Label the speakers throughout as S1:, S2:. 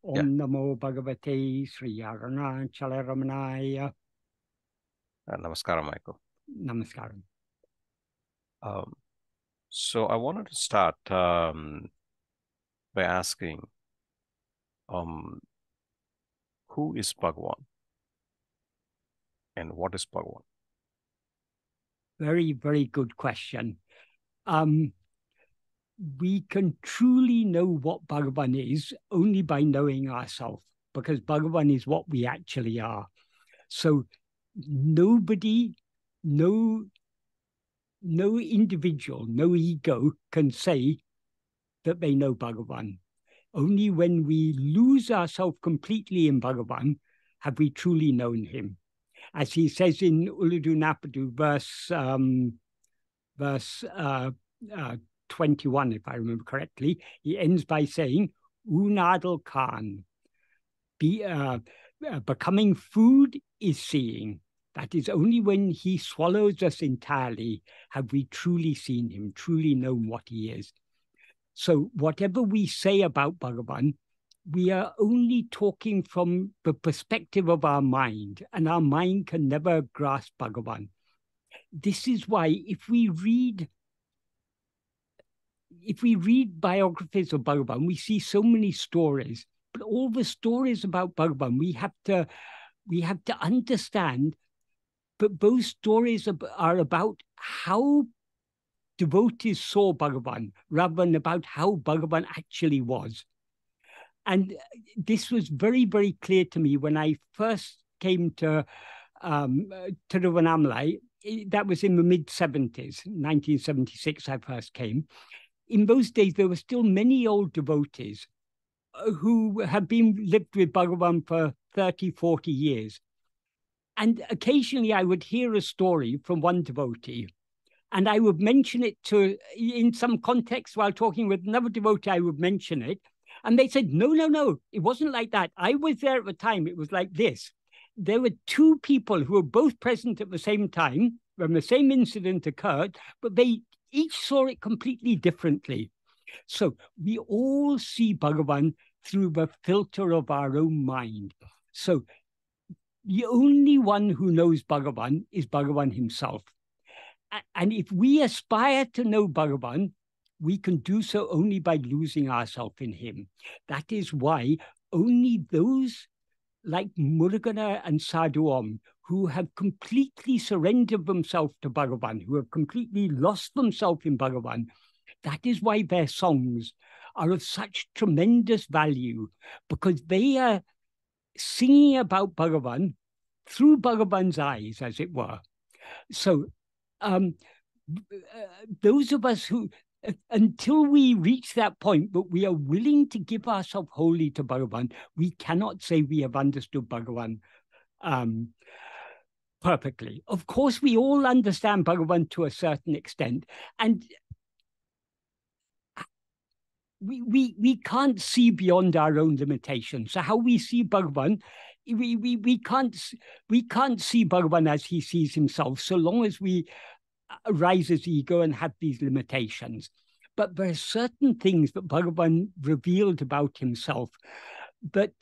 S1: Om Namo Bhagavate Sri Arunachala
S2: Namaskaram, Michael.
S1: Namaskaram.
S2: So I wanted to start by asking, who is Bhagavan and what is Bhagavan?
S1: Very, very good question. We can truly know what Bhagavan is only by knowing ourselves, because Bhagavan is what we actually are. So nobody, no individual, no ego can say that they know Bhagavan. Only when we lose ourselves completely in Bhagavan have we truly known him. As he says in Uludu Napadu, verse 21, if I remember correctly, he ends by saying, Unadal Khan, becoming food is seeing. That is only when he swallows us entirely have we truly seen him, truly known what he is. So whatever we say about Bhagavan, we are only talking from the perspective of our mind, and our mind can never grasp Bhagavan. This is why if we read biographies of Bhagavan, we see so many stories, but all the stories about Bhagavan, we have to understand that those stories are about how devotees saw Bhagavan rather than about how Bhagavan actually was. And this was very, very clear to me when I first came to Tiruvannamalai. That was in the mid-70s, 1976 I first came. In those days, there were still many old devotees who had lived with Bhagavan for 30, 40 years. And occasionally I would hear a story from one devotee, and I would mention it in some context while talking with another devotee, I would mention it. And they said, no, it wasn't like that. I was there at the time. It was like this. There were two people who were both present at the same time when the same incident occurred, but they each saw it completely differently. So we all see Bhagavan through the filter of our own mind. So the only one who knows Bhagavan is Bhagavan himself. And if we aspire to know Bhagavan, we can do so only by losing ourselves in him. That is why only those like Murugānala and Sadhuam, who have completely surrendered themselves to Bhagavan, who have completely lost themselves in Bhagavan, that is why their songs are of such tremendous value, because they are singing about Bhagavan through Bhagavan's eyes, as it were. So those of us who, until we reach that point, but we are willing to give ourselves wholly to Bhagavan, we cannot say we have understood Bhagavan perfectly. Of course, we all understand Bhagavan to a certain extent, and we can't see beyond our own limitations. So how we see Bhagavan, we can't see Bhagavan as he sees himself, so long as we arise as ego and have these limitations. But there are certain things that Bhagavan revealed about himself that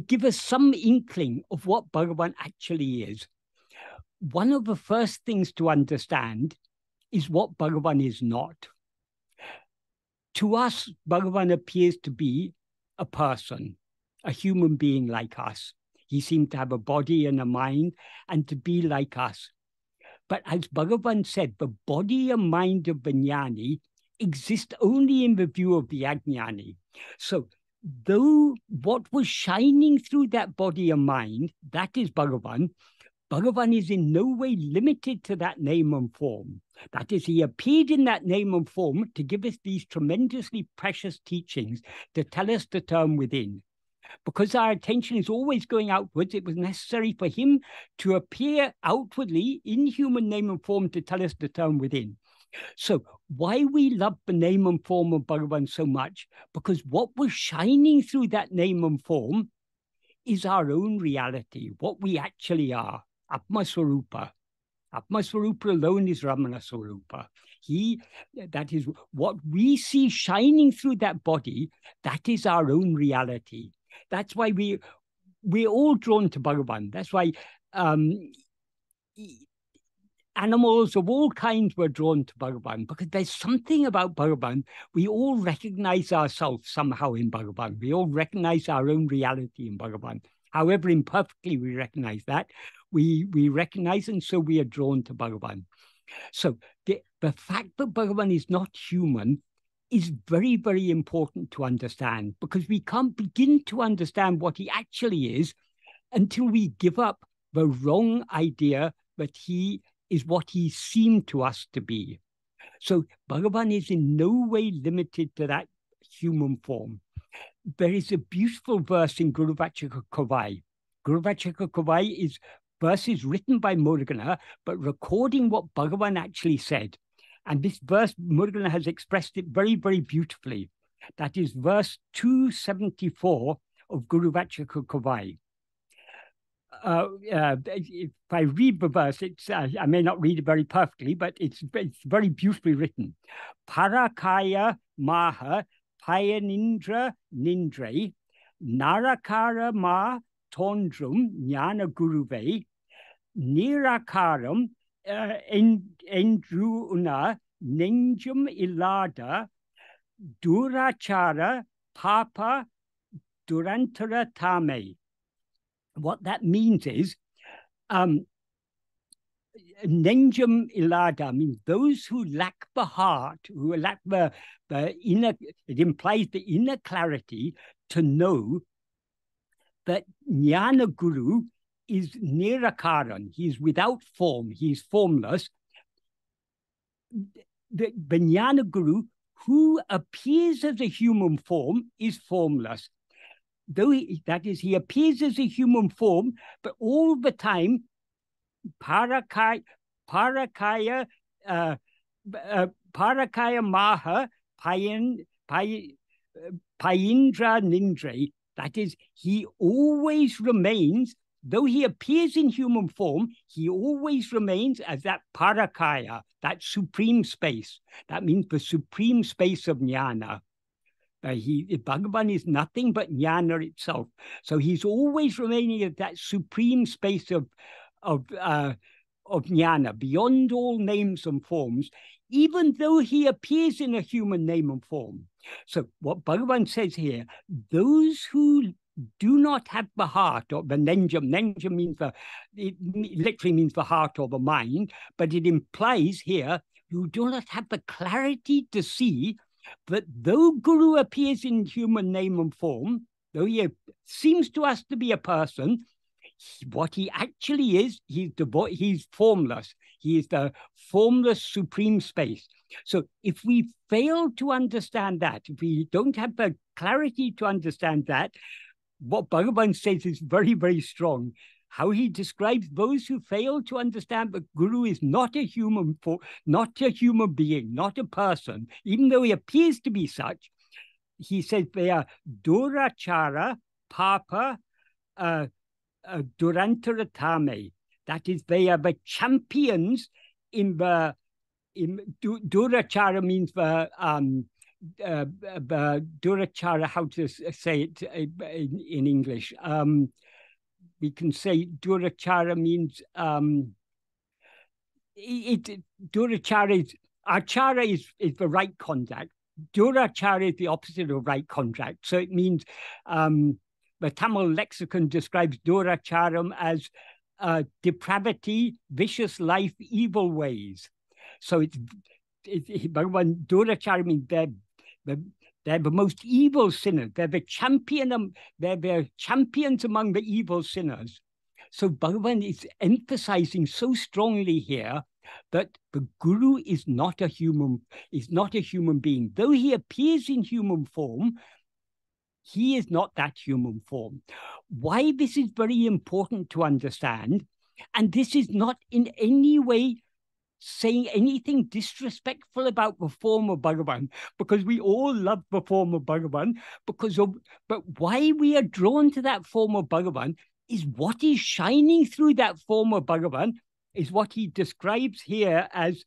S1: give us some inkling of what Bhagavan actually is. One of the first things to understand is what Bhagavan is not. To us, Bhagavan appears to be a person, a human being like us. He seemed to have a body and a mind and to be like us. But as Bhagavan said, the body and mind of the jnani exist only in the view of the ajnani. So though what was shining through that body and mind, that is Bhagavan, Bhagavan is in no way limited to that name and form. That is, he appeared in that name and form to give us these tremendously precious teachings to tell us to turn within. Because our attention is always going outwards, it was necessary for him to appear outwardly in human name and form to tell us to turn within. So why we love the name and form of Bhagavan so much? Because what was shining through that name and form is our own reality, what we actually are, Atma Swarupa. Atmasvarupa alone is Ramana Swarupa. That is what we see shining through that body, that is our own reality. That's why we're all drawn to Bhagavan. That's why animals of all kinds were drawn to Bhagavan, because there's something about Bhagavan. We all recognize ourselves somehow in Bhagavan. We all recognize our own reality in Bhagavan. However imperfectly we recognize that, we recognize, and so we are drawn to Bhagavan. So the fact that Bhagavan is not human is very, very important to understand, because we can't begin to understand what he actually is until we give up the wrong idea that he is what he seemed to us to be. So Bhagavan is in no way limited to that human form. There is a beautiful verse in Guruvachaka Kavai. Guruvachaka Kavai is verses written by Murugānala, but recording what Bhagavan actually said. And this verse, Murugānala has expressed it very, very beautifully. That is verse 274 of Guruvachaka Kavai. If I read the verse, I may not read it very perfectly, but it's very beautifully written. Parakaya maha payanindra nindre narakara ma tondrum jnana guruve nirakaram endruuna nenjum ilada durachara papa durantara tame. What that means is, nenjum ilada means those who lack the heart, who lack the inner, it implies the inner clarity to know that Jnana Guru is nirakaran, he is without form, he is formless. The Jnana Guru, who appears as a human form, is formless. Though he appears as a human form, but all the time, parakaya maha payindra nindre. That is, he always remains, though he appears in human form, he always remains as that parakaya, that supreme space. That means the supreme space of jnana. Bhagavan is nothing but jnana itself. So he's always remaining at that supreme space of jnana, beyond all names and forms, even though he appears in a human name and form. So what Bhagavan says here, those who do not have the heart, or the nenjam means it literally means the heart or the mind, but it implies here, who do not have the clarity to see that though Guru appears in human name and form, though he seems to us to be a person, what he actually is, he's formless. He is the formless supreme space. So if we fail to understand that, if we don't have the clarity to understand that, what Bhagavan says is very, very strong. How he describes those who fail to understand that Guru is not a human being, not a person, even though he appears to be such. He says they are durachara papa durantaratame. That is, they are the champions in the durachara means the durachara, how to say it in English. We can say durachara means durachara is, achara is the right conduct. Durachara is the opposite of right conduct. So it means the Tamil lexicon describes duracharam as depravity, vicious life, evil ways. So Bhagavan, durachara means they're the most evil sinners. They're the champions among the evil sinners. So Bhagavan is emphasizing so strongly here that the Guru is not a human being. Though he appears in human form, he is not that human form. Why this is very important to understand, and this is not in any way saying anything disrespectful about the form of Bhagavan, because we all love the form of Bhagavan, but why we are drawn to that form of Bhagavan is what is shining through that form of Bhagavan is what he describes here as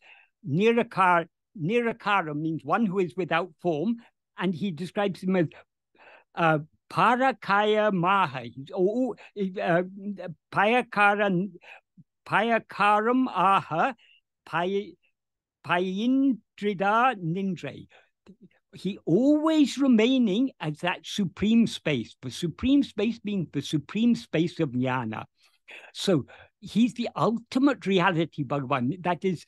S1: nirakara. Nirakara means one who is without form, and he describes him as parakaya maha, or payakaram aha payindrida nindre. He always remaining as that supreme space. The supreme space being the supreme space of jnana. So he's the ultimate reality, Bhagavan. That is,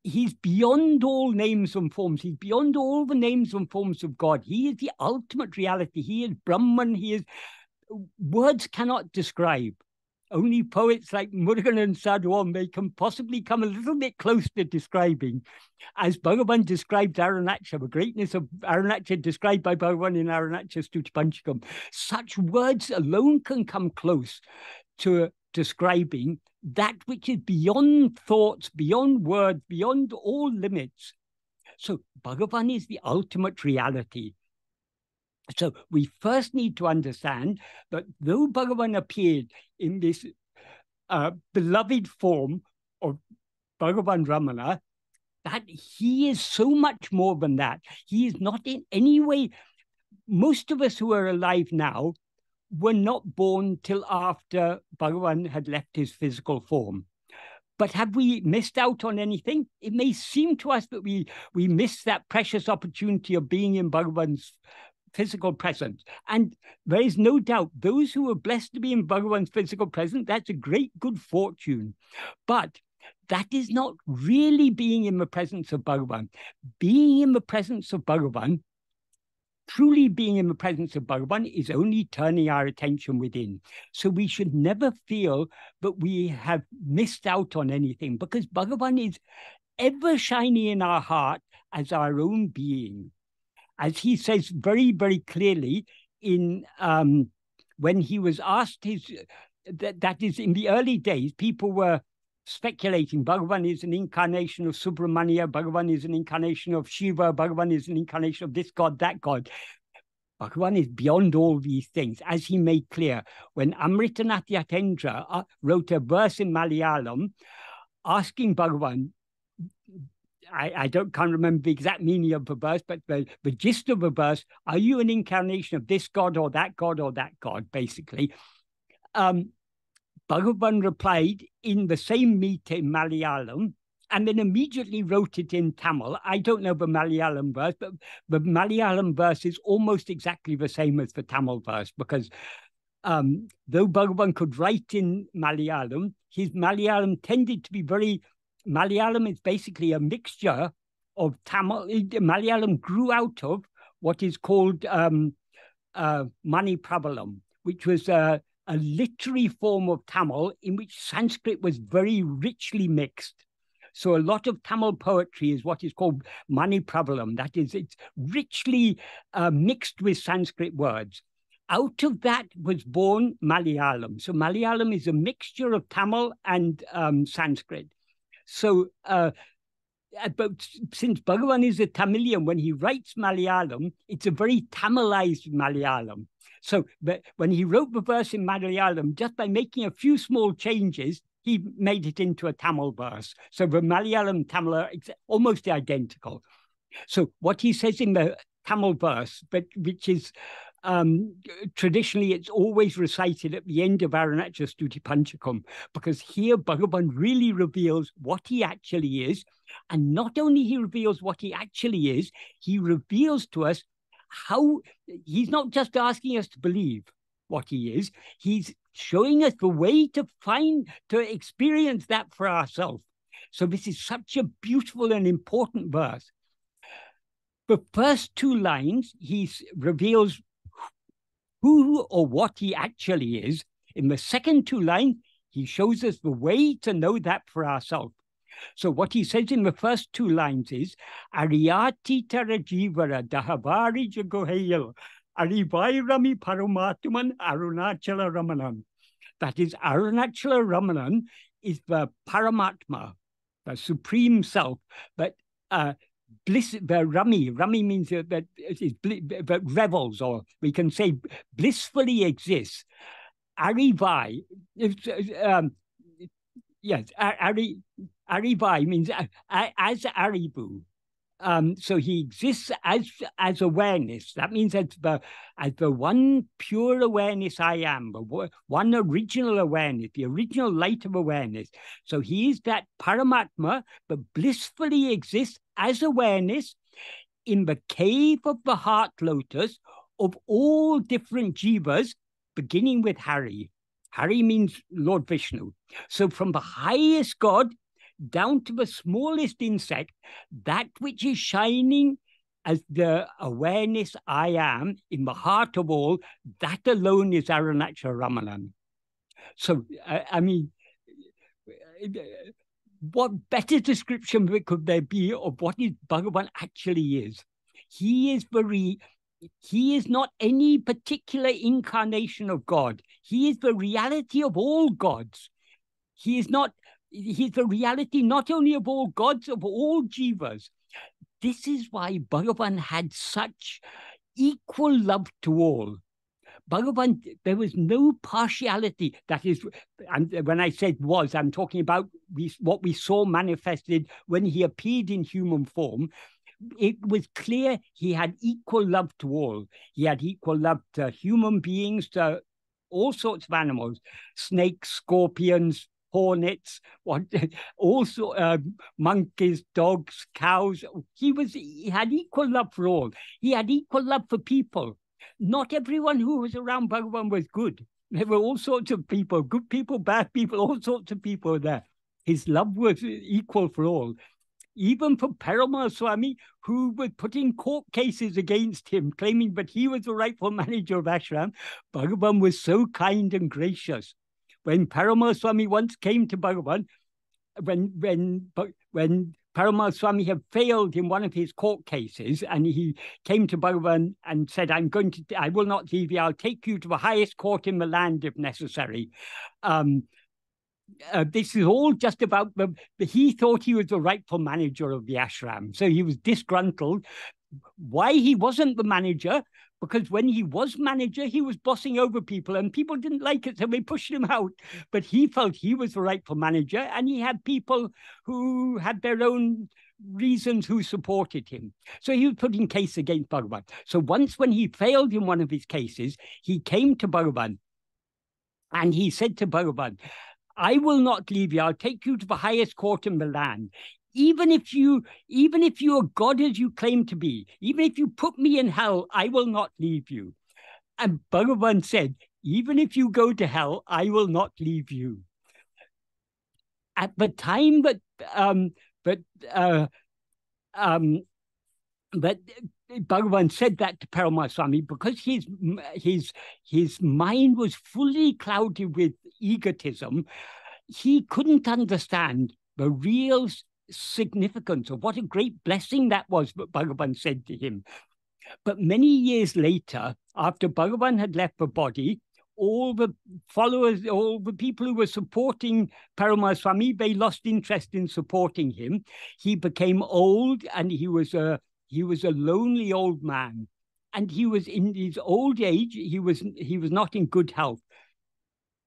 S1: he's beyond all names and forms. He's beyond all the names and forms of God. He is the ultimate reality. He is Brahman. He is, words cannot describe. Only poets like Murugan and Sadhuam, they can possibly come a little bit close to describing, as Bhagavan described Arunachala, the greatness of Arunachala described by Bhagavan in Arunachala Stuti Panchakam. Such words alone can come close to describing that which is beyond thoughts, beyond words, beyond all limits. So Bhagavan is the ultimate reality. So we first need to understand that though Bhagavan appeared in this beloved form of Bhagavan Ramana, that he is so much more than that. He is not in any way, most of us who are alive now were not born till after Bhagavan had left his physical form. But have we missed out on anything? It may seem to us that we missed that precious opportunity of being in Bhagavan's physical presence. And there is no doubt those who are blessed to be in Bhagavan's physical presence, that's a great good fortune. But that is not really being in the presence of Bhagavan. Being in the presence of Bhagavan, truly being in the presence of Bhagavan, is only turning our attention within. So we should never feel that we have missed out on anything, because Bhagavan is ever shining in our heart as our own being. As he says very, very clearly in when he was asked that is in the early days, people were speculating. Bhagavan is an incarnation of Subramanya, Bhagavan is an incarnation of Shiva, Bhagavan is an incarnation of this God, that God. Bhagavan is beyond all these things, as he made clear when Amritanath Yatendra wrote a verse in Malayalam asking Bhagavan, I can't remember the exact meaning of the verse, but the gist of the verse, are you an incarnation of this God or that God or that God, basically? Bhagavan replied in the same meter in Malayalam, and then immediately wrote it in Tamil. I don't know the Malayalam verse, but the Malayalam verse is almost exactly the same as the Tamil verse, because though Bhagavan could write in Malayalam, his Malayalam tended to be very... Malayalam is basically a mixture of Tamil. Malayalam grew out of what is called Manipravalam, which was a literary form of Tamil in which Sanskrit was very richly mixed. So a lot of Tamil poetry is what is called Manipravalam. That is, it's richly mixed with Sanskrit words. Out of that was born Malayalam. So Malayalam is a mixture of Tamil and Sanskrit. So, but since Bhagavan is a Tamilian, when he writes Malayalam, it's a very Tamilized Malayalam. So when he wrote the verse in Malayalam, just by making a few small changes, he made it into a Tamil verse. So the Malayalam and Tamil are almost identical. So what he says in the Tamil verse, but which is traditionally, it's always recited at the end of Arunachala Stuti Panchakam, because here Bhagavan really reveals what he actually is. And not only he reveals what he actually is, he reveals to us how he's not just asking us to believe what he is, he's showing us the way to experience that for ourselves. So this is such a beautiful and important verse. The first two lines, he reveals who or what he actually is. In the second two lines, he shows us the way to know that for ourselves. So what he says in the first two lines is, ariyādiyi tarajīvara dahavārija guhaiyil, laṟivāyrami paramāttuma Arunachalaramanan. That is, Arunachalaramanan is the paramāttuma, the supreme self, but bliss, the Rami means that revels, or we can say blissfully exists. Ariyādiyi, Yes, ariyādiyi means as Aribu. So he exists as awareness. That means as the one pure awareness I am, the one original awareness, the original light of awareness. So he is that paramatma, but blissfully exists as awareness in the cave of the heart lotus of all different jivas, beginning with Hari. Hari means Lord Vishnu. So from the highest God down to the smallest insect, that which is shining as the awareness I am in the heart of all, that alone is Arunachalaramanan. So, I mean, what better description could there be of what Bhagavan actually is? He is not any particular incarnation of God. He is the reality of all gods. He's the reality not only of all gods, of all jivas. This is why Bhagavan had such equal love to all. Bhagavan, there was no partiality. That is, and when I said was, I'm talking about what we saw manifested when he appeared in human form. It was clear he had equal love to all. He had equal love to human beings, to all sorts of animals, snakes, scorpions, hornets, also monkeys, dogs, cows. He had equal love for all. He had equal love for people. Not everyone who was around Bhagavan was good. There were all sorts of people, good people, bad people, all sorts of people there. His love was equal for all. Even for Paramāttuma, who was putting court cases against him, claiming that he was the rightful manager of ashram, Bhagavan was so kind and gracious. When Paramāttuma once came to Bhagavan, when Paramāttuma had failed in one of his court cases, and he came to Bhagavan and said, I will not leave you, I'll take you to the highest court in the land if necessary. This is all just about he thought he was the rightful manager of the ashram. So he was disgruntled. Why he wasn't the manager? Because when he was manager, he was bossing over people and people didn't like it, so they pushed him out. But he felt he was the rightful manager, and he had people who had their own reasons who supported him. So he was putting case against Bhagavan. So once when he failed in one of his cases, he came to Bhagavan and he said to Bhagavan, I will not leave you. I'll take you to the highest court in the land. Even if you are God as you claim to be, even if you put me in hell, I will not leave you. And Bhagavan said, even if you go to hell, I will not leave you. At the time that Bhagavan said that to Paramāttuma, because his mind was fully clouded with egotism, he couldn't understand the real significance of what a great blessing that was that Bhagavan said to him. But many years later, after Bhagavan had left the body, all the followers, all the people who were supporting Paramāttuma, they lost interest in supporting him. He became old, and he was a lonely old man, and he was in his old age. He was not in good health.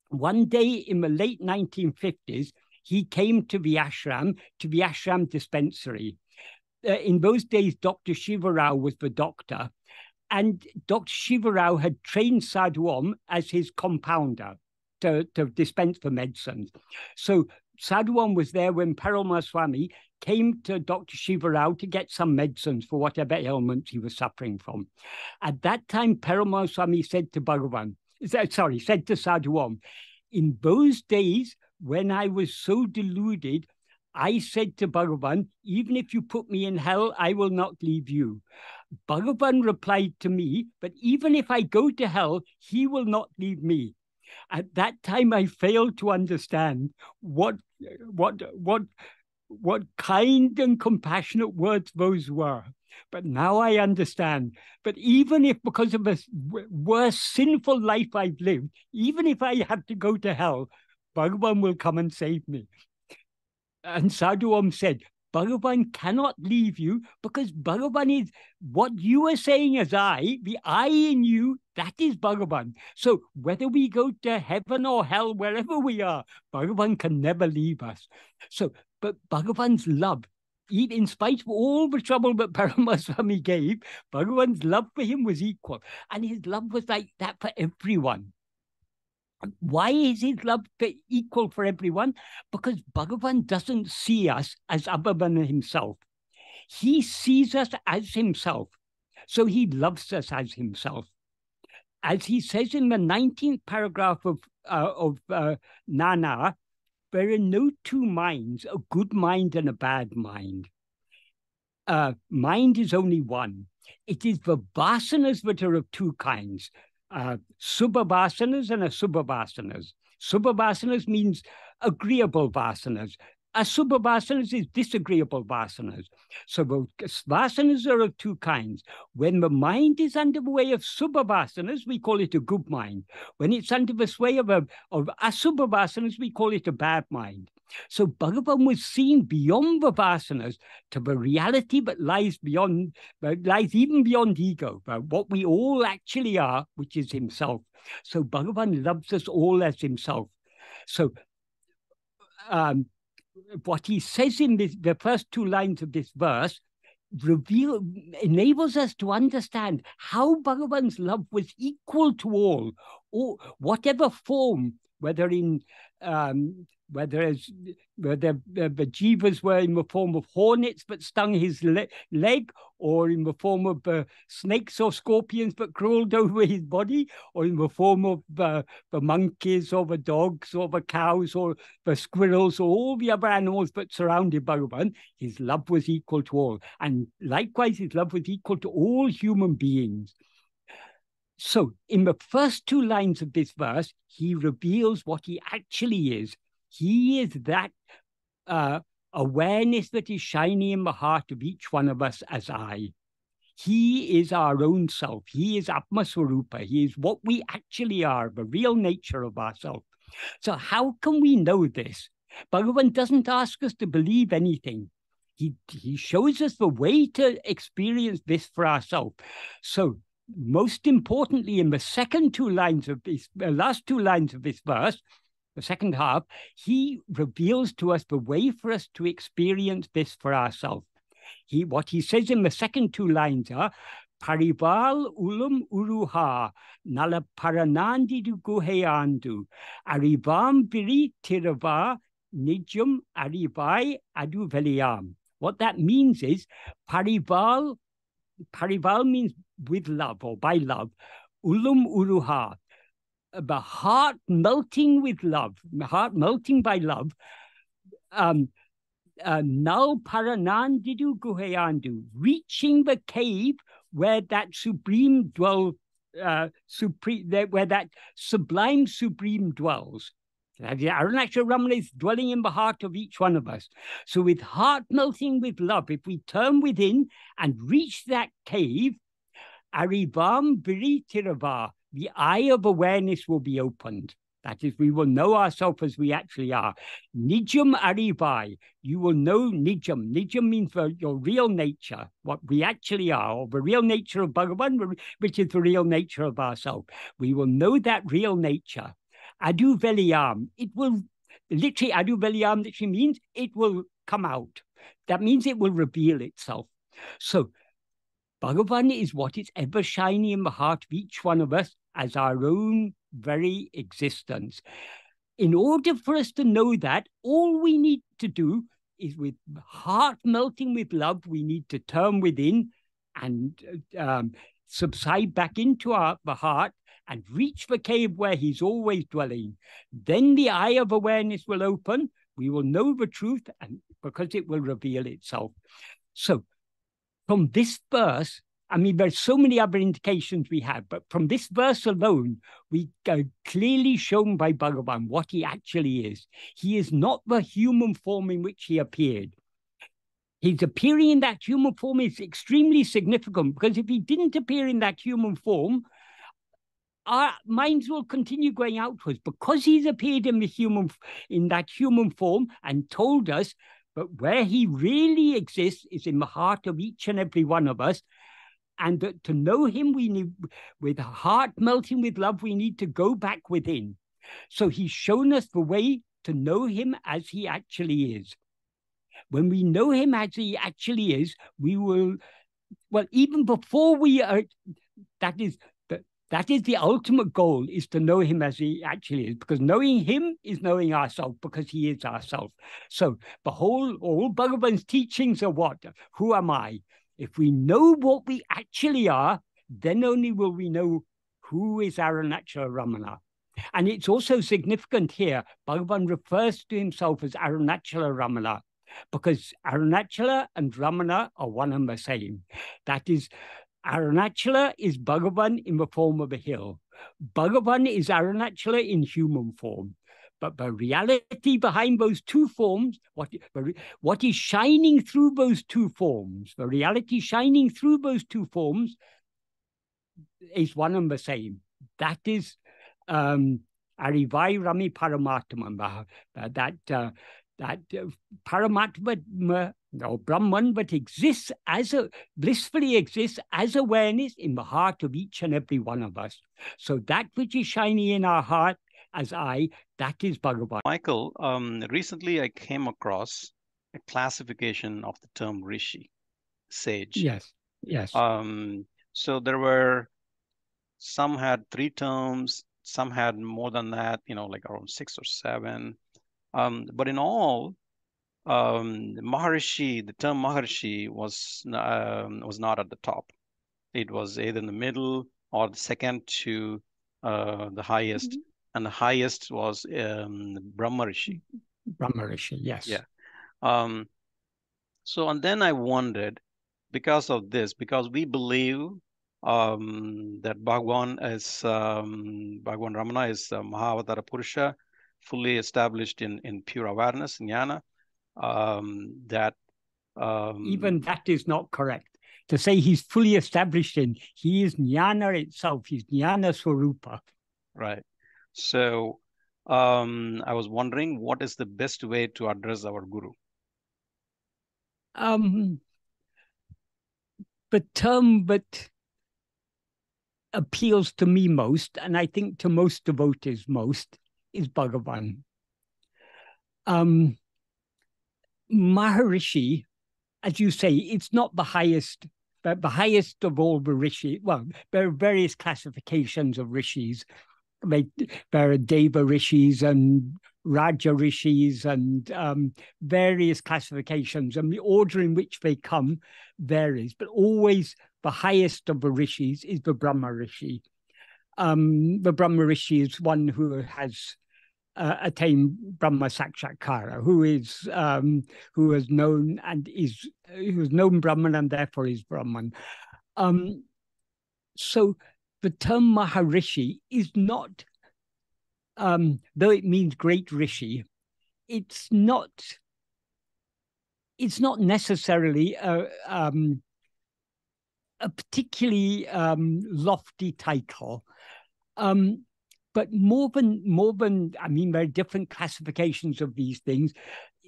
S1: One day in the late 1950s, he came to the ashram dispensary. In those days, Dr. Shivarao was the doctor, and Dr. Shivarao had trained Sadhuam as his compounder to dispense the medicines. So Sadhuam was there when Paramāttuma came to Dr. Shivarao to get some medicines for whatever ailments he was suffering from. At that time, Paramāttuma said to Sadhuam, in those days, when I was so deluded, I said to Bhagavan, even if you put me in hell, I will not leave you. Bhagavan replied to me, but even if I go to hell, he will not leave me. At that time, I failed to understand what kind and compassionate words those were. But now I understand. But even if, because of the worst sinful life I've lived, even if I have to go to hell, Bhagavan will come and save me. And Sadhuam said, Bhagavan cannot leave you, because Bhagavan is what you are saying as I, the I in you, that is Bhagavan. So whether we go to heaven or hell, wherever we are, Bhagavan can never leave us. So, but Bhagavan's love, in spite of all the trouble that Paramatma gave, Bhagavan's love for him was equal. And his love was like that for everyone. Why is his love equal for everyone? Because Bhagavan doesn't see us as other than himself. He sees us as himself. So he loves us as himself. As he says in the 19th paragraph of Nana, there are no two minds, a good mind and a bad mind. Mind is only one. It is the vasanas that are of two kinds. Subha vasanas and asubha vasanas. Subha vasanas means agreeable vasanas. Asubha vasanas is disagreeable vasanas. So the vasanas are of two kinds. When the mind is under the way of subha vasanas, we call it a good mind. When it's under the sway of asubha vasanas, we call it a bad mind. So Bhagavan was seen beyond the vasanas to the reality that lies beyond, lies even beyond ego, what we all actually are, which is himself. So Bhagavan loves us all as himself. So what he says in the first two lines of this verse enables us to understand how Bhagavan's love was equal to all, or whatever form, whether the jivas were in the form of hornets that stung his leg, or in the form of snakes or scorpions that crawled over his body, or in the form of the monkeys or the dogs or the cows or the squirrels or all the other animals that surrounded Bhagavan, his love was equal to all. And likewise, his love was equal to all human beings. So in the first two lines of this verse, he reveals what he actually is. He is that awareness that is shining in the heart of each one of us as I. He is our own self. He is Atma Swarupa. He is what we actually are, the real nature of ourself. So how can we know this? Bhagavan doesn't ask us to believe anything. He shows us the way to experience this for ourselves. So most importantly, in the second two lines of this, last two lines of this verse, the second half, he reveals to us the way for us to experience this for ourselves. What he says in the second two lines are, parivāluļam uruha nala paraṇārndiḍu guhaiyārn ariyādiyi tiṟavānijam ariyāyadu veḷiyām. What that means is, parival means with love or by love, ulam uruha, the heart melting with love, the heart melting by love, nal paraṇārndiḍu guhaiyārn, reaching the cave where that supreme where that sublime supreme dwells. Arunachalaramanan is dwelling in the heart of each one of us. So with heart melting with love, if we turn within and reach that cave, ariyādiyi tiṟavā, the eye of awareness will be opened. That is, we will know ourselves as we actually are. Nijam ariyādiyi, you will know Nijam. Nijam means your real nature, what we actually are, or the real nature of Bhagavan, which is the real nature of ourselves. We will know that real nature. Adu veḷiyām, it will literally, adu veḷiyām literally means it will come out. That means it will reveal itself. So Bhagavan is what is ever shining in the heart of each one of us as our own very existence. In order for us to know that, all we need to do is, with heart melting with love, we need to turn within and subside back into the heart and reach the cave where he's always dwelling. Then the eye of awareness will open. We will know the truth, and because it will reveal itself. So from this verse, I mean, there's so many other indications we have, but from this verse alone, we are clearly shown by Bhagavan what he actually is. He is not the human form in which he appeared. His appearing in that human form is extremely significant, because if he didn't appear in that human form, our minds will continue going outwards. Because he's appeared in that human form and told us But where he really exists is in the heart of each and every one of us. And that to know him, we need, with a heart melting with love, we need to go back within. So he's shown us the way to know him as he actually is. When we know him as he actually is, we will, well, even before we are, that is the ultimate goal, is to know him as he actually is, because knowing him is knowing ourselves, because he is ourself. So all Bhagavan's teachings are what? Who am I? If we know what we actually are, then only will we know who is Arunachalaramanan. And it's also significant here, Bhagavan refers to himself as Arunachalaramanan, because Arunachala and Ramana are one and the same. That is, Arunachala is Bhagavan in the form of a hill. Bhagavan is Arunachala in human form. But the reality behind those two forms, what is shining through those two forms, the reality shining through those two forms is one and the same. That is Ariyadiyi paramāttuma, that paramatma, or Brahman, but exists blissfully exists as awareness in the heart of each and every one of us. So that which is shining in our heart as that is Bhagavan.
S2: Michael, recently I came across a classification of the term rishi, sage.
S1: Yes.
S2: So there were, some had 3 terms, some had more than that, like around 6 or 7. But in all, Maharishi, the term Maharishi was not at the top. It was either in the middle or the second to the highest. Mm-hmm. And the highest was Brahmarishi.
S1: Brahmarishi, yes.
S2: Yeah. So, and then I wondered, because of this, because we believe that Bhagavan Ramana is Mahavatara Purusha, fully established in pure awareness, jnana,
S1: even that is not correct. To say he's fully established he is jnana itself, he's jnana swarupa.
S2: Right. So I was wondering, what is the best way to address our guru?
S1: The term that appeals to me most, and I think to most devotees most, is Bhagavan. Maharishi, as you say, it's not the highest, but the highest of all the rishi. Well, there are various classifications of rishis. There are Deva rishis and Raja rishis and various classifications, and the order in which they come varies, but always the highest of the rishis is the Brahma rishi. The Brahma rishi is one who has attained Brahma Sakshatkara, who has known Brahman and therefore is Brahman. So the term Maharishi is not, though it means great rishi, it's not necessarily a particularly lofty title. But more than, I mean, there are different classifications of these things.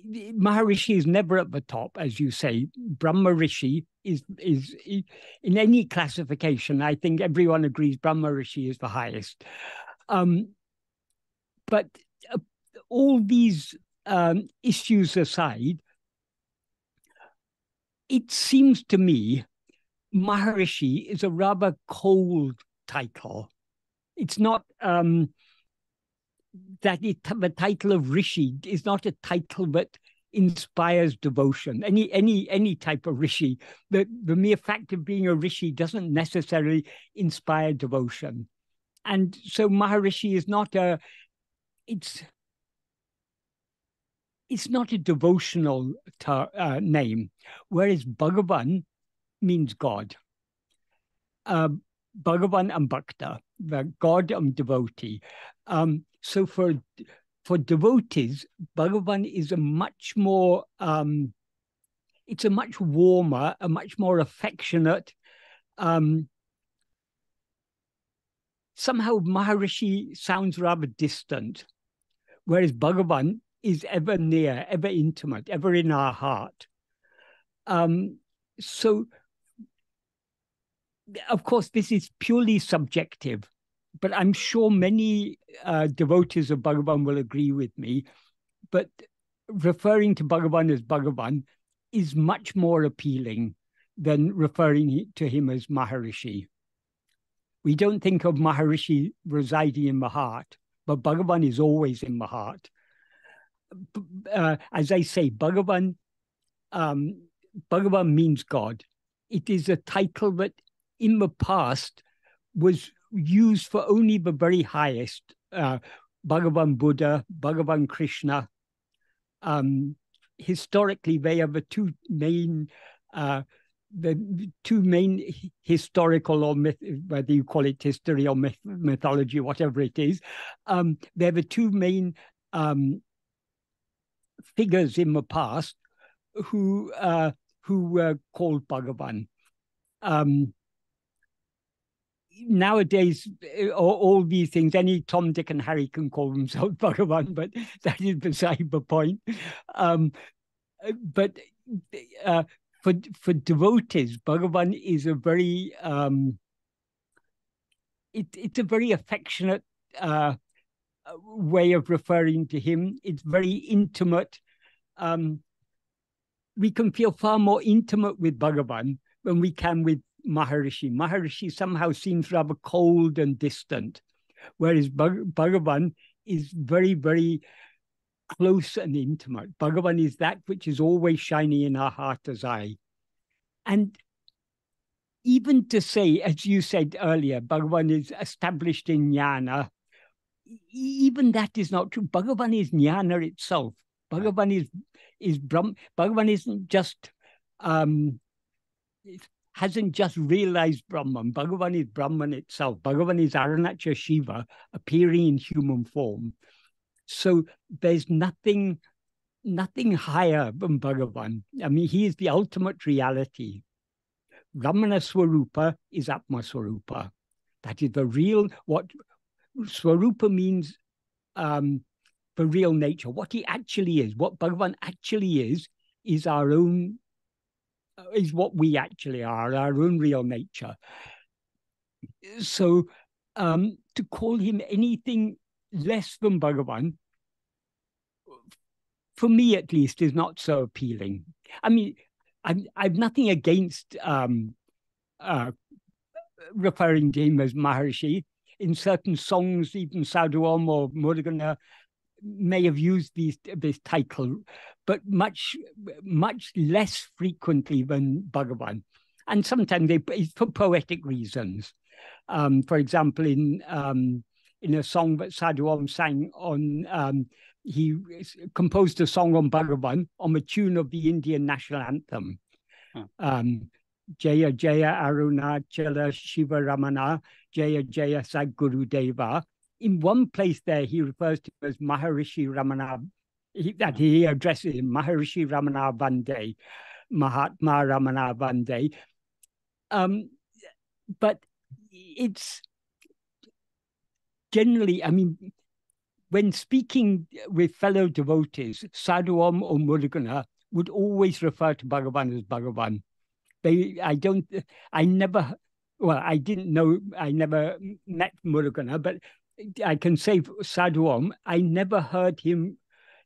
S1: Maharishi is never at the top, as you say. Brahma Rishi is in any classification. I think everyone agrees Brahma Rishi is the highest. But all these issues aside, it seems to me Maharishi is a rather cold title. It's not the title of Rishi is not a title that inspires devotion. Any type of Rishi, the mere fact of being a Rishi doesn't necessarily inspire devotion. And so Maharishi is not it's not a devotional name, whereas Bhagavan means God. Bhagavan and Bhakta, the God and devotee. So for devotees, Bhagavan is a much more, it's a much warmer, a much more affectionate. Somehow Maharishi sounds rather distant, whereas Bhagavan is ever near, ever intimate, ever in our heart. So, of course, this is purely subjective, but I'm sure many devotees of Bhagavan will agree with me. But referring to Bhagavan as Bhagavan is much more appealing than referring to him as Maharishi. We don't think of Maharishi residing in the heart, but Bhagavan is always in the heart. As I say, Bhagavan means God. It is a title that in the past was used for only the very highest, Bhagavan Buddha, Bhagavan Krishna. Historically, they are the two main historical, or whether you call it history or mythology, whatever it is, they're the two main figures in the past who were called Bhagavan. Nowadays, all these things, any Tom, Dick, and Harry can call themselves Bhagavan, but that is beside the point. But for devotees, Bhagavan is a very it's a very affectionate way of referring to him. It's very intimate. We can feel far more intimate with Bhagavan than we can with Maharishi. Maharishi somehow seems rather cold and distant, whereas Bhagavan is very, very close and intimate. Bhagavan is that which is always shining in our heart as eye. And even to say, as you said earlier, Bhagavan is established in jnana, even that is not true. Bhagavan is jnana itself. Bhagavan is Brahman. Bhagavan isn't just hasn't just realized Brahman. Bhagavan is Brahman itself. Bhagavan is Arunachala Shiva appearing in human form. So there's nothing higher than Bhagavan. I mean, he is the ultimate reality. Ramana Swarupa is Atma Swarupa. That is the real, what Swarupa means, the real nature. What he actually is, what Bhagavan actually is our own, is what we actually are, our own real nature. So to call him anything less than Bhagavan, for me at least, is not so appealing. I mean, I've nothing against referring to him as Maharishi. In certain songs, even Sadhuam or Murugānala may have used this title, but much less frequently than Bhagavan. And sometimes it's for poetic reasons. For example, in a song that Sadhuam sang on, he composed a song on Bhagavan on the tune of the Indian national anthem. Jaya Jaya Arunachala Shiva Ramana, Jaya Jaya Sadguru Deva. In one place there, he refers to him as Maharishi Ramana, that he addresses him, Maharishi Ramana Vande, Mahatma Ramana Vande. But it's generally, I mean, when speaking with fellow devotees, Sadhuam or Murugānala would always refer to Bhagavan as Bhagavan. I never met Murugānala, but I can say Sadhuam, I never heard him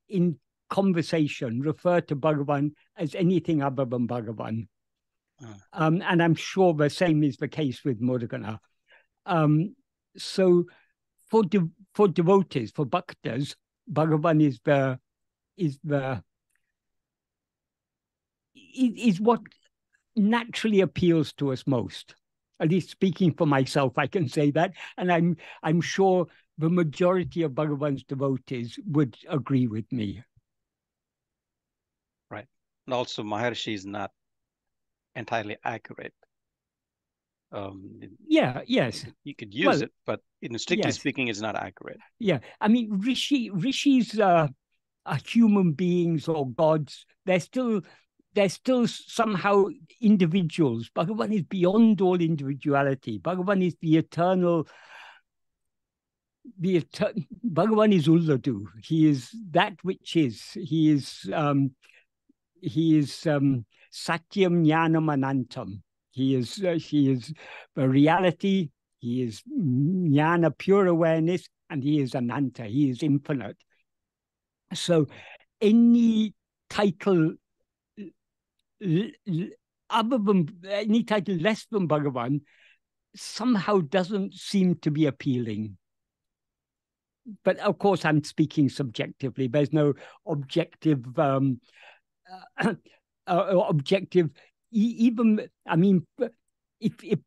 S1: in conversation refer to Bhagavan as anything other than Bhagavan. And I'm sure the same is the case with Murugānala. So for devotees, for bhaktas, Bhagavan is what naturally appeals to us most. At least speaking for myself, I can say that, and I'm sure the majority of Bhagavan's devotees would agree with me.
S2: Right, and also Maharishi is not entirely accurate.
S1: Yes.
S2: You could use it, but strictly speaking, it's not accurate.
S1: Yeah, I mean, rishis are human beings or gods. They're still somehow individuals. Bhagavan is beyond all individuality. Bhagavan is the eternal Bhagavan is Ulladu. He is that which is. He is Satyam Jnanam Anantam. He is a reality. He is Jnana, pure awareness, and he is Ananta. He is infinite. So any title other than any title less than Bhagavan somehow doesn't seem to be appealing. But of course, I'm speaking subjectively. There's no objective, even, I mean, if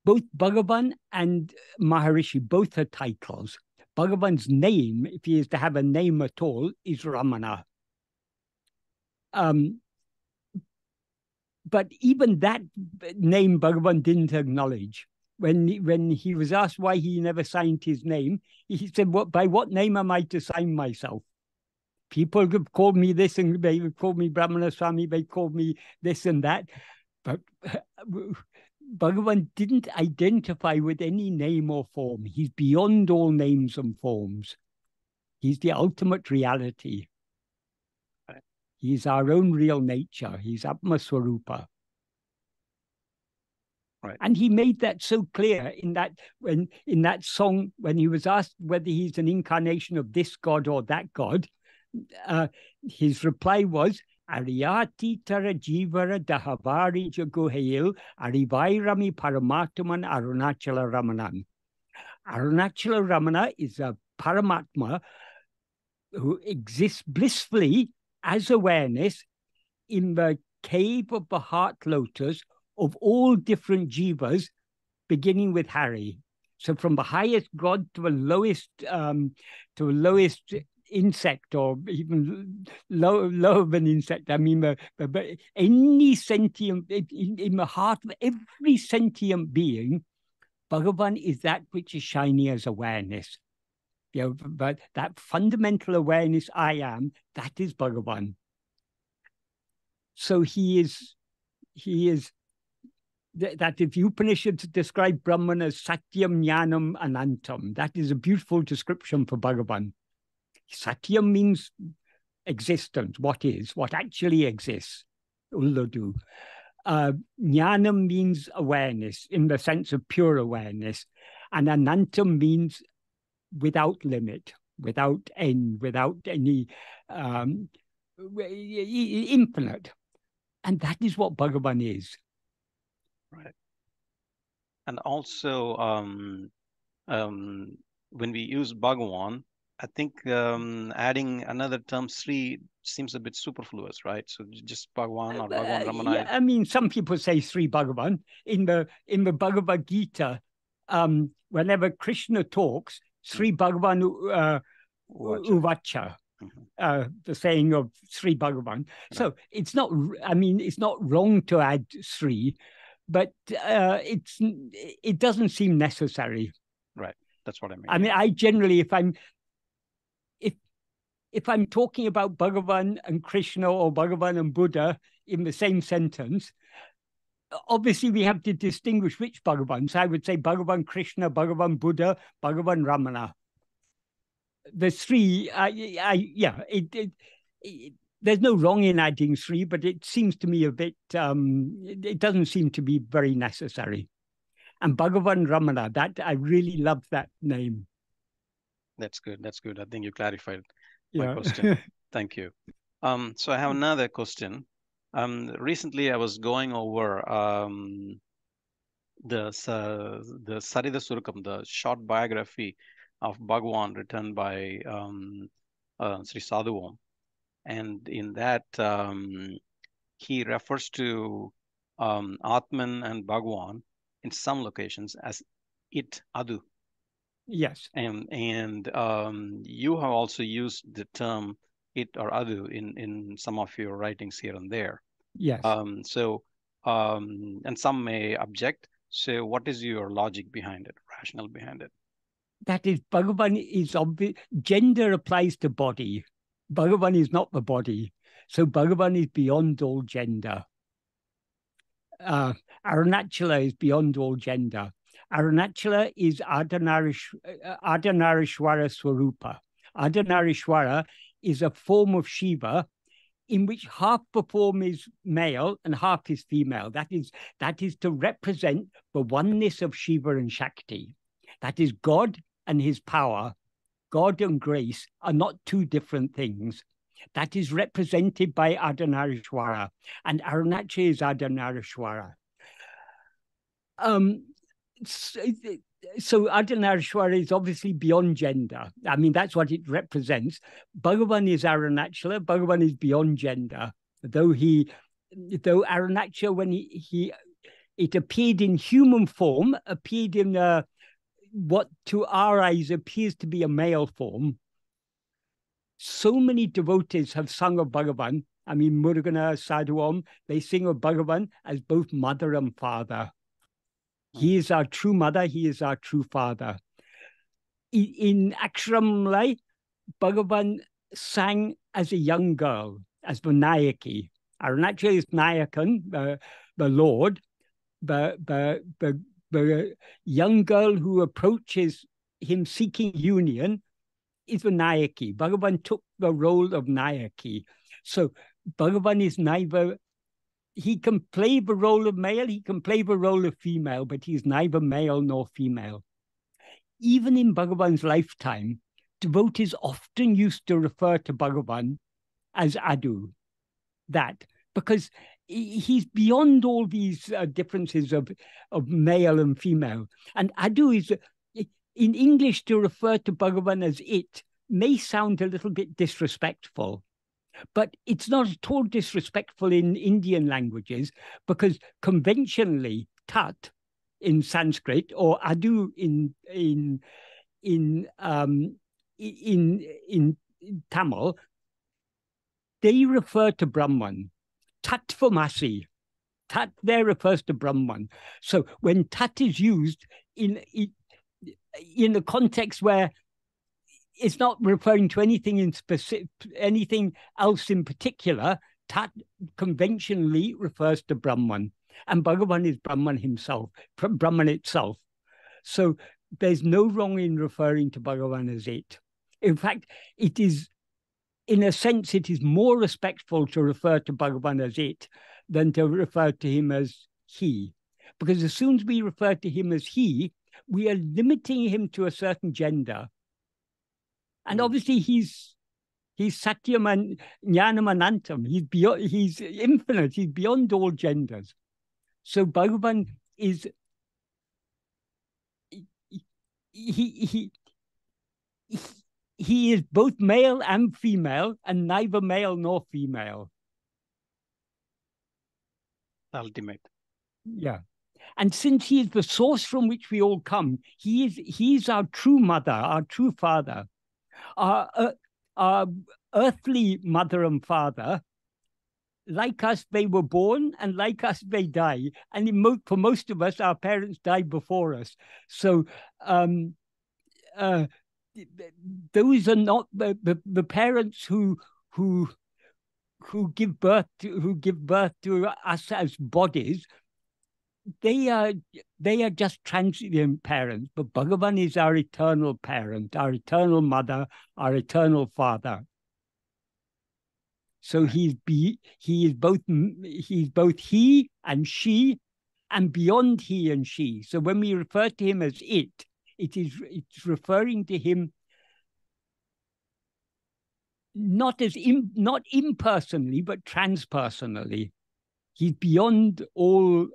S1: both Bhagavan and Maharishi, both are titles. Bhagavan's name, if he is to have a name at all, is Ramana. But even that name Bhagavan didn't acknowledge. When he was asked why he never signed his name, he said, by what name am I to sign myself? People have called me this, and they called me Brahmana Swami, they called me this and that. But Bhagavan didn't identify with any name or form. He's beyond all names and forms. He's the ultimate reality. He's our own real nature. He's Atma Swarupa.
S2: Right.
S1: And he made that so clear in that song, when he was asked whether he's an incarnation of this God or that God, his reply was, ariyādiyi tarajīvara dahavārija guhaiyil, laṟivāyrami paramāttuma Arunachalaramanan. Arunachalaramanan is a paramatma who exists blissfully as awareness in the cave of the heart lotus of all different jivas, beginning with Hari. So from the highest God to the lowest insect, or even lower than insect. I mean, any sentient, in the heart of every sentient being, Bhagavan is that which is shiny as awareness. You know, but that fundamental awareness, I am, that is Bhagavan. So he is that if the Upanishads describe Brahman as Satyam Jnanam Anantam, that is a beautiful description for Bhagavan. Satyam means existence, what actually exists, Ulladu. Jnanam means awareness in the sense of pure awareness. And Anantam means without limit, without end, without any infinite. And that is what Bhagavan is.
S2: Right. And also, when we use Bhagavan, I think adding another term, Sri, seems a bit superfluous, right? So just Bhagavan or Bhagavan Ramana.
S1: Yeah, I mean, some people say Sri Bhagavan. In the Bhagavad Gita, whenever Krishna talks, Sri Bhagavan Uvacha. The saying of Sri Bhagavan. So it's not, I mean, it's not wrong to add Sri, but it doesn't seem necessary.
S2: Right. That's what I mean.
S1: I mean, I generally, if I'm talking about Bhagavan and Krishna or Bhagavan and Buddha in the same sentence, obviously we have to distinguish which Bhagavan. So I would say Bhagavan Krishna, Bhagavan Buddha, Bhagavan Ramana. The Sri, there's no wrong in adding Sri, but it seems to me a bit, it doesn't seem to be very necessary. And Bhagavan Ramana, that I really love that name.
S2: That's good. That's good. I think you clarified my question. Thank you. So I have another question. Recently I was going over the Sarita Surukam, the short biography of Bhagavan written by Sri Sadhuvam. And in that, he refers to Atman and Bhagavan in some locations as it, Adu.
S1: Yes.
S2: And you have also used the term it or Adu in some of your writings here and there.
S1: Yes.
S2: And some may object. So what is your logic behind it, rationale behind it?
S1: That is, Bhagavan is obvious. Gender applies to body. Bhagavan is not the body. So Bhagavan is beyond all gender. Arunachala is beyond all gender. Arunachala is Ardhanarishwara Swarupa. Ardhanarishwara is a form of Shiva in which half the form is male and half is female. That is to represent the oneness of Shiva and Shakti. That is, God and his power, God and grace are not two different things. That is represented by Ardhanarishwara, and Arunachala is Ardhanarishwara. So Ardhanarishwara is obviously beyond gender. I mean, that's what it represents. Bhagavan is Arunachala. Bhagavan is beyond gender. Though Arunachala, when it appeared in human form, appeared in what to our eyes appears to be a male form. So many devotees have sung of Bhagavan. I mean, Murugānala, Sadhuam, they sing of Bhagavan as both mother and father. He is our true mother. He is our true father. In Ashram, Bhagavan sang as a young girl, as the Nayaki. Arunachala is Nayakan, the Lord, the young girl who approaches him seeking union is the Nayaki. Bhagavan took the role of Nayaki. So Bhagavan is neither, he can play the role of male, he can play the role of female, but he's neither male nor female. Even in Bhagavan's lifetime, devotees often used to refer to Bhagavan as Adu, because he's beyond all these differences of male and female. And Adu is, in English, to refer to Bhagavan as it may sound a little bit disrespectful, but it's not at all disrespectful in Indian languages, because conventionally, Tat in Sanskrit or Adu in Tamil, they refer to Brahman. Tattvamasi. Tat there refers to Brahman. So when Tat is used in a context where it's not referring to anything in specific, anything else in particular, Tat conventionally refers to Brahman. And Bhagavan is Brahman himself, Brahman itself. So there's no wrong in referring to Bhagavan as it. In fact, it is, in a sense, it is more respectful to refer to Bhagavan as it than to refer to him as he. Because as soon as we refer to him as he, we are limiting him to a certain gender. And obviously he's Satyam and Jnanam Anantam. He's infinite, he's beyond all genders. So Bhagavan is, he is both male and female, and neither male nor female.
S2: Ultimate.
S1: Yeah. And since he is the source from which we all come, he is our true mother, our true father. Our earthly mother and father, like us, they were born, and like us, they die. And for most of us, our parents died before us. So those are not the parents who give birth to us as bodies. They are just transient parents, but Bhagavan is our eternal parent, our eternal mother, our eternal father. So he's both he and she, and beyond he and she. So when we refer to him as it's referring to him not impersonally, but transpersonally. He's beyond all.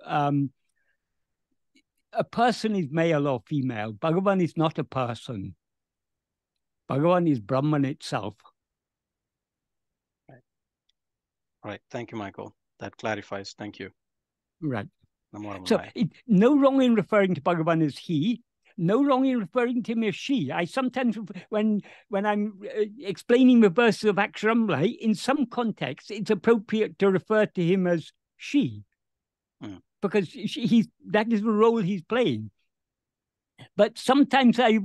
S1: A person is male or female. Bhagavan is not a person. Bhagavan is Brahman itself.
S2: Right. Thank you, Michael. That clarifies. Thank you.
S1: Right. So no wrong in referring to Bhagavan as he. No wrong in referring to him as she. I sometimes, when I'm explaining the verse of Aksharamla, in some contexts, it's appropriate to refer to him as she. Because that is the role he's playing. But sometimes I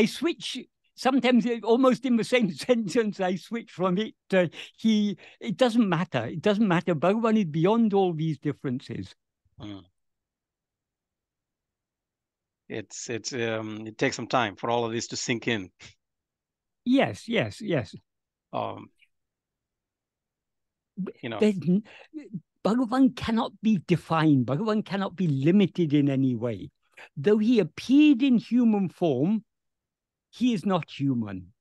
S1: switch. Sometimes almost in the same sentence, I switch from it to he. It doesn't matter. It doesn't matter. Bhagavan is beyond all these differences.
S2: it takes some time for all of this to sink in.
S1: Yes. Bhagavan cannot be defined. Bhagavan cannot be limited in any way. Though he appeared in human form, he is not human.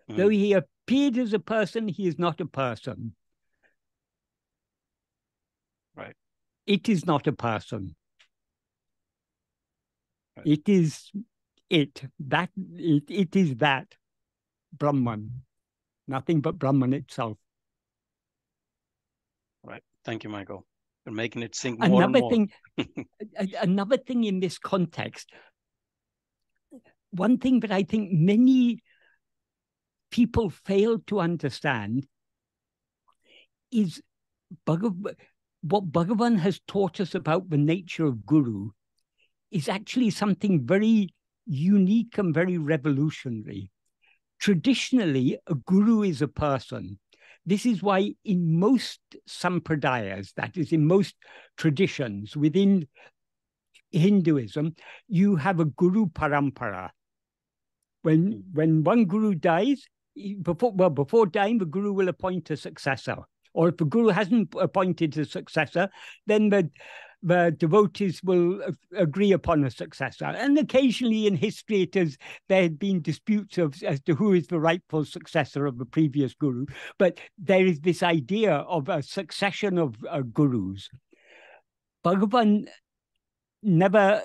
S1: Though he appeared as a person, he is not a person.
S2: Right.
S1: It is not a person.
S2: Right.
S1: It is it. It is that Brahman. Nothing but Brahman itself.
S2: Right. Thank you, Michael. You're making it sink more and more.
S1: Another thing in this context, one thing that I think many people fail to understand is what Bhagavan has taught us about the nature of Guru is actually something very unique and very revolutionary. Traditionally, a Guru is a person. This is why in most sampradayas, that is in most traditions within Hinduism, you have a Guru parampara. When one Guru dies, before dying, the Guru will appoint a successor. Or if the Guru hasn't appointed a successor, then the devotees will agree upon a successor. And occasionally in history, there have been disputes as to who is the rightful successor of the previous Guru. But there is this idea of a succession of Gurus. Bhagavan never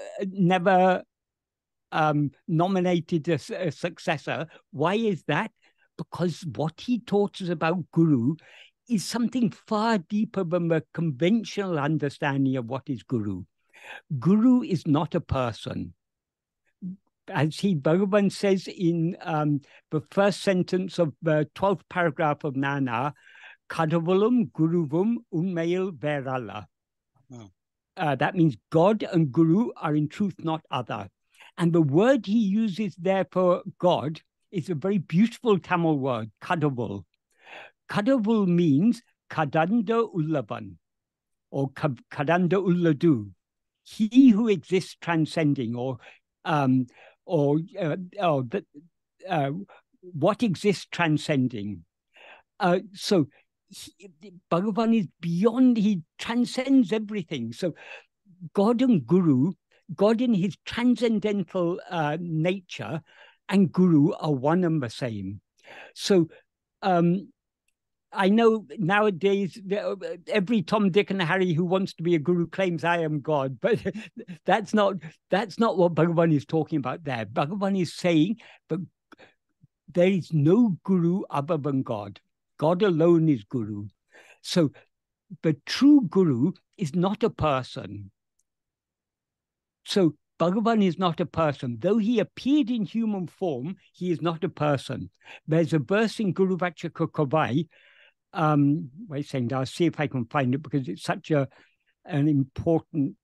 S1: nominated a successor. Why is that? Because what he taught us about Guru is something far deeper than the conventional understanding of what is Guru. Guru is not a person. As Bhagavan says in the first sentence of the 12th paragraph of Nana, Kadavalam Guruvum Unmail Verala. That means God and Guru are in truth not other. And the word he uses there for God is a very beautiful Tamil word, Kadaval. Kadavul means Kadanda Ullavan or Kadanda Ulladu, he who exists transcending, or what exists transcending. So Bhagavan is beyond, he transcends everything. So God and Guru, God in his transcendental nature and Guru are one and the same. So I know nowadays every Tom, Dick, and Harry who wants to be a Guru claims I am God, but that's not what Bhagavan is talking about there. Bhagavan is saying that there is no Guru other than God. God alone is Guru. So the true Guru is not a person. So Bhagavan is not a person. Though he appeared in human form, he is not a person. There's a verse in Guru Vachaka Kavai. Wait a second, I'll see if I can find it because it's such an important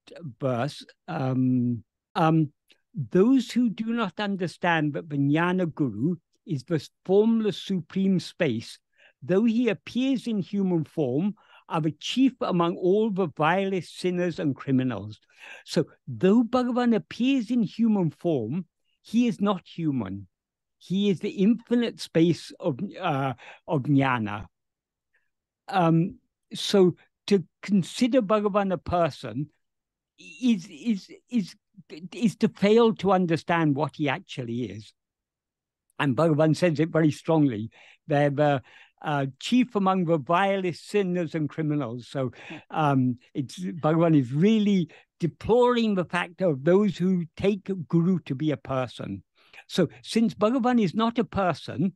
S1: verse. Those who do not understand that the Jnana Guru is the formless supreme space, though he appears in human form, are the chief among all the vilest sinners and criminals. So though Bhagavan appears in human form, he is not human. He is the infinite space of Jnana. So to consider Bhagavan a person is to fail to understand what he actually is. And Bhagavan says it very strongly. They're the chief among the vilest sinners and criminals. So Bhagavan is really deploring the fact of those who take Guru to be a person. So since Bhagavan is not a person,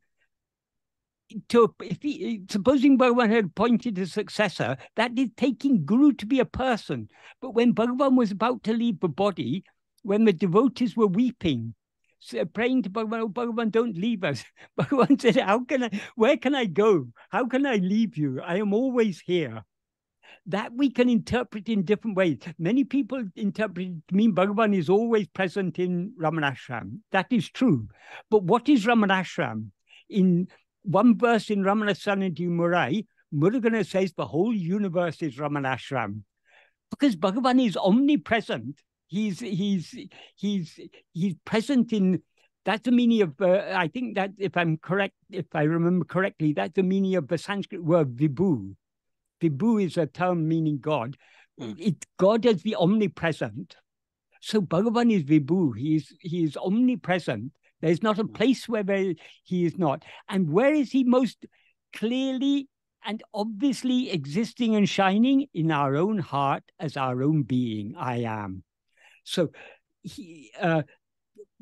S1: supposing Bhagavan had appointed a successor, that is taking Guru to be a person. But when Bhagavan was about to leave the body, when the devotees were weeping, praying to Bhagavan, "Oh, Bhagavan, don't leave us." Bhagavan said, where can I go? How can I leave you? I am always here. That we can interpret in different ways. Many people interpret it to mean Bhagavan is always present in Ramanashram. That is true. But what is Ramanashram? In one verse in Ramana Sanadi Murai, Murugānala says the whole universe is Ramanashram. Because Bhagavan is omnipresent, He's present in. That's the meaning of. I think that if I'm correct, if I remember correctly, that's the meaning of the Sanskrit word vibhu. Vibhu is a term meaning God. God is the omnipresent. So Bhagavan is vibhu. He is omnipresent. There's not a place where he is not. And where is he most clearly and obviously existing and shining? In our own heart as our own being, I am. So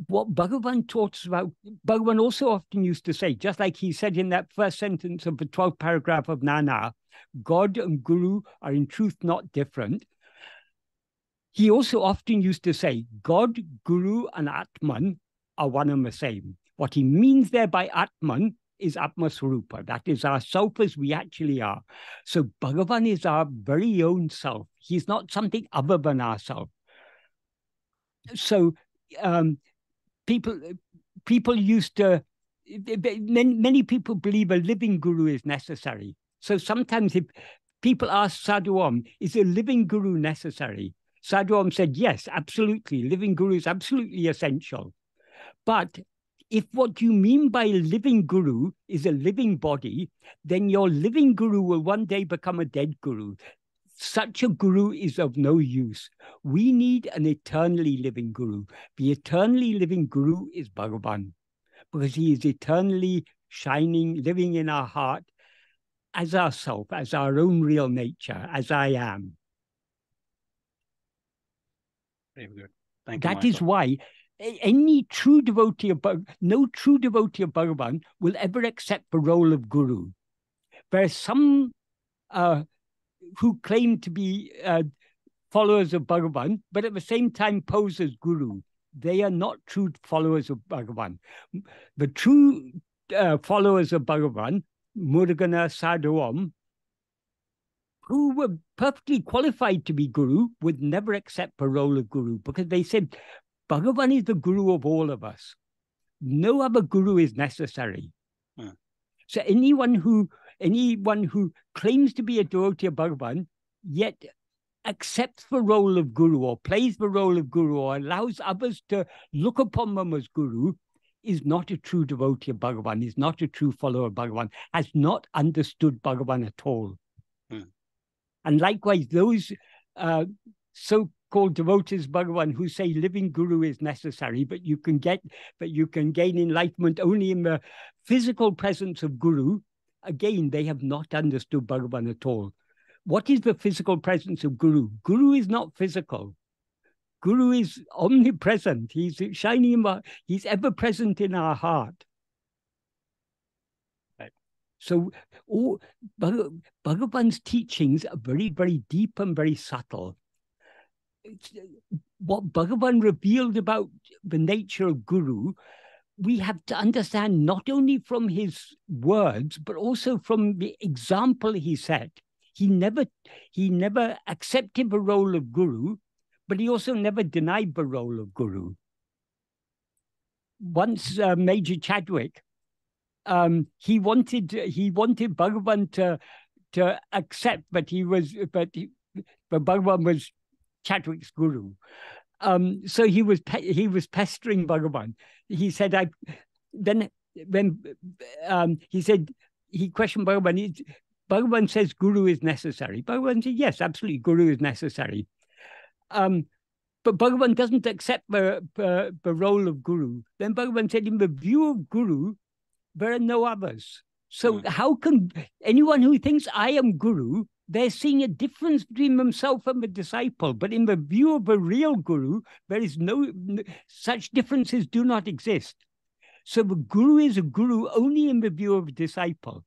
S1: what Bhagavan taught us about, Bhagavan also often used to say, just like he said in that first sentence of the 12th paragraph of Nana, God and Guru are in truth not different. He also often used to say, God, Guru, and Atman are one and the same. What he means there by Atman is Atma Swarupa. That is our self as we actually are. So Bhagavan is our very own self. He's not something other than ourself. So people used to, many people believe a living guru is necessary. So sometimes if people ask Sadhuam, is a living guru necessary? Sadhuam said, yes, absolutely. Living guru is absolutely essential. But if what you mean by a living guru is a living body, then your living guru will one day become a dead guru. Such a guru is of no use. We need an eternally living guru. The eternally living guru is Bhagavan, because he is eternally shining, living in our heart as ourself, as our own real nature, as I am.
S2: Very good. Thank you,
S1: That is why any true devotee of no true devotee of Bhagavan will ever accept the role of guru. There are some who claim to be followers of Bhagavan, but at the same time pose as guru. They are not true followers of Bhagavan. The true followers of Bhagavan, murugānala sadhuam, who were perfectly qualified to be guru, would never accept the role of guru, because they said, Bhagavan is the guru of all of us. No other guru is necessary. So anyone who claims to be a devotee of Bhagavan, yet accepts the role of guru or plays the role of guru or allows others to look upon them as guru, is not a true devotee of Bhagavan, is not a true follower of Bhagavan, has not understood Bhagavan at all. And likewise, those so-called devotees of Bhagavan who say living guru is necessary, but you can gain enlightenment only in the physical presence of guru, again, they have not understood Bhagavan at all. What is the physical presence of guru? Guru is not physical. Guru is omnipresent. He's shining, he's ever present in our heart. So Bhagavan's teachings are very, very deep and very subtle. What Bhagavan revealed about the nature of guru, we have to understand not only from his words, but also from the example he set. He never accepted the role of guru, but he also never denied the role of guru. Once Major Chadwick, he wanted Bhagavan to accept, but Bhagavan was Chadwick's guru. So he was pestering Bhagavan. He said, he questioned Bhagavan. Bhagavan says guru is necessary. Bhagavan said, yes, absolutely, guru is necessary. But Bhagavan doesn't accept the role of guru. Then Bhagavan said, in the view of guru, there are no others. So how can anyone who thinks I am guru, they're seeing a difference between themselves and the disciple. But in the view of a real guru, there is such differences do not exist. So the guru is a guru only in the view of a disciple.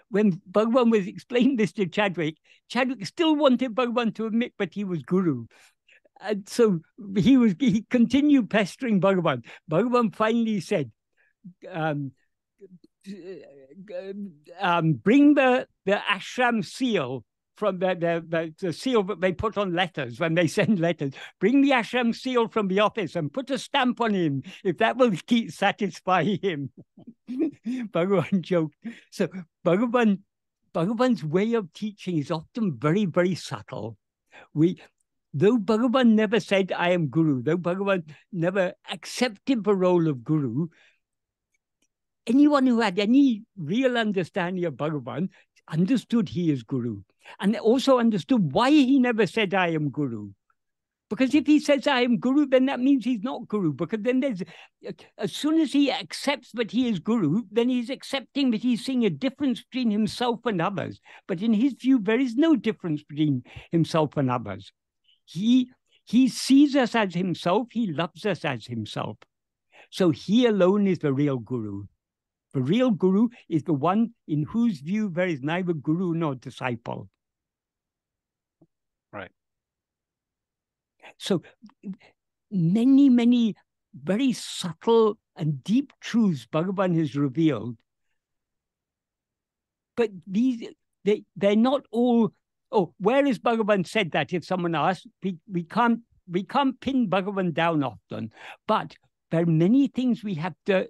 S1: When Bhagavan was explaining this to Chadwick, Chadwick still wanted Bhagavan to admit that he was guru. And so he continued pestering Bhagavan. Bhagavan finally said, bring the ashram seal from the seal that they put on letters when they send letters. Bring the ashram seal from the office and put a stamp on him, if that will satisfy him. Bhagavan joked. So Bhagavan's way of teaching is often very, very subtle. though Bhagavan never said, I am Guru, though Bhagavan never accepted the role of Guru, anyone who had any real understanding of Bhagavan understood he is Guru, and also understood why he never said, I am Guru. Because if he says, I am Guru, then that means he's not Guru. Because then as soon as he accepts that he is Guru, then he's accepting that he's seeing a difference between himself and others. But in his view, there is no difference between himself and others. He sees us as himself. He loves us as himself. So he alone is the real Guru. The real Guru is the one in whose view there is neither Guru nor disciple.
S2: Right.
S1: So many, many very subtle and deep truths Bhagavan has revealed. But they're not all, where is Bhagavan said that? If someone asks, we can't pin Bhagavan down often. But there are many things we have to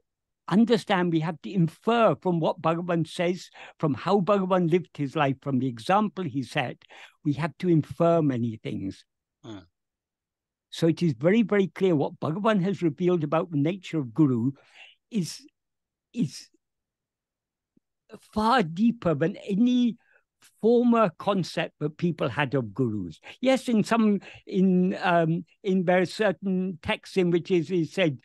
S1: understand, we have to infer from what Bhagavan says, from how Bhagavan lived his life, from the example he set. We have to infer many things. So it is very, very clear what Bhagavan has revealed about the nature of Guru is far deeper than any former concept that people had of gurus. Yes, in there are certain texts in which is said,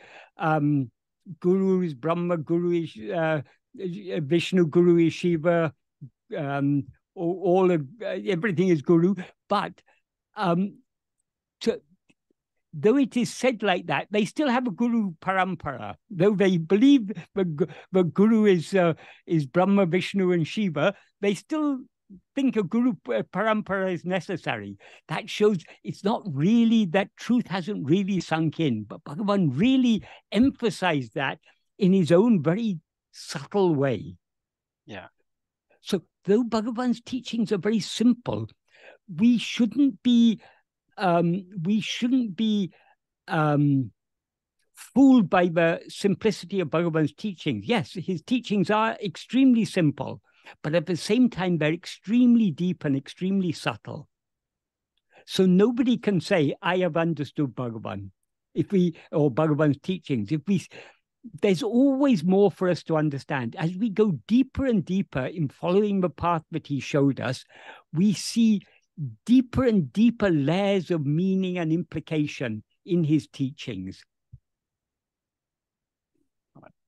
S1: Guru is Brahma, Guru is Vishnu, Guru is Shiva, everything is Guru. But though it is said like that, they still have a Guru parampara. Though they believe the Guru is Brahma, Vishnu, and Shiva, they still think a Guru parampara is necessary. That shows it's not really, that truth hasn't really sunk in. But Bhagavan really emphasized that in his own very subtle way.
S2: Yeah. So
S1: though Bhagavan's teachings are very simple, we shouldn't be fooled by the simplicity of Bhagavan's teachings. Yes, his teachings are extremely simple, but at the same time, they're extremely deep and extremely subtle. So nobody can say, I have understood Bhagavan, or Bhagavan's teachings. There's always more for us to understand. As we go deeper and deeper in following the path that he showed us, we see deeper and deeper layers of meaning and implication in his teachings.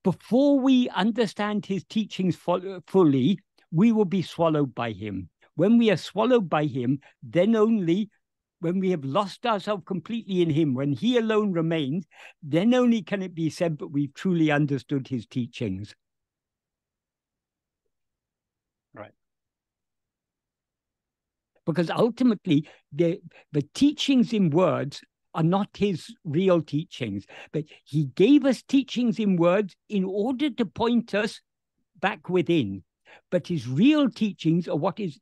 S1: Before we understand his teachings fully, we will be swallowed by him. When we are swallowed by him, then only, when we have lost ourselves completely in him, when he alone remains, then only can it be said that we've truly understood his teachings.
S2: Right.
S1: Because ultimately, the teachings in words are not his real teachings, but he gave us teachings in words in order to point us back within. But his real teachings are what is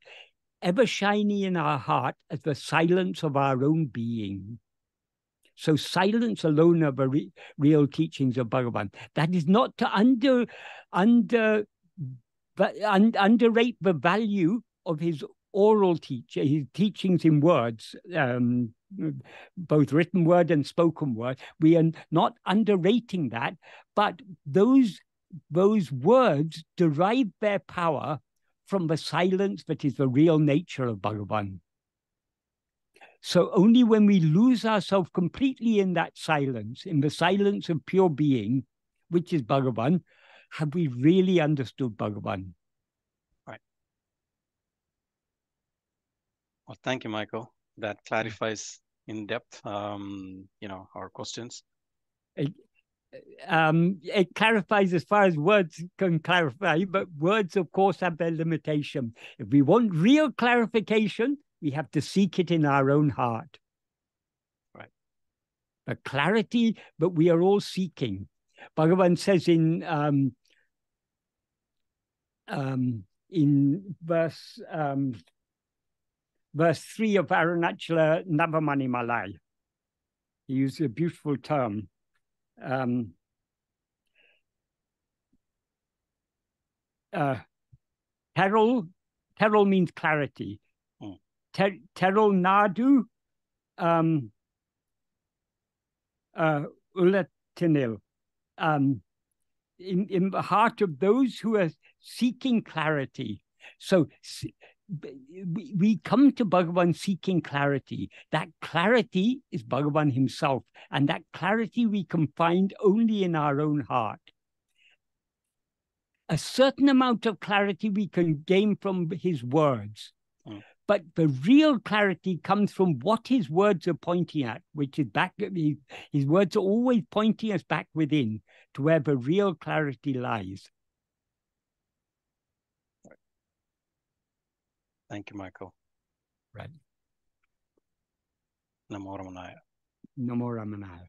S1: ever shining in our heart as the silence of our own being. So silence alone are the real teachings of Bhagavan. That is not to underrate the value of his oral teaching, his teachings in words, both written word and spoken word. We are not underrating that, but those words derive their power from the silence that is the real nature of Bhagavan. So only when we lose ourselves completely in that silence, in the silence of pure being, which is Bhagavan, have we really understood Bhagavan.
S2: Right. Well, thank you, Michael. That clarifies in depth, our questions.
S1: It clarifies as far as words can clarify, but words, of course, have their limitation. If we want real clarification, we have to seek it in our own heart.
S2: Right.
S1: The clarity that we are all seeking. Bhagavan says in verse 3 of Arunachala Navamani, he used a beautiful term. Terol means clarity. Terol nadu ulatinil, in the heart of those who are seeking clarity. So we come to Bhagavan seeking clarity. That clarity is Bhagavan himself, and that clarity we can find only in our own heart. A certain amount of clarity we can gain from his words, but the real clarity comes from what his words are pointing at, which is back. His words are always pointing us back within to where the real clarity lies.
S2: Thank you, Michael.
S1: Right.
S2: Namo Ramana.
S1: Namo Ramana.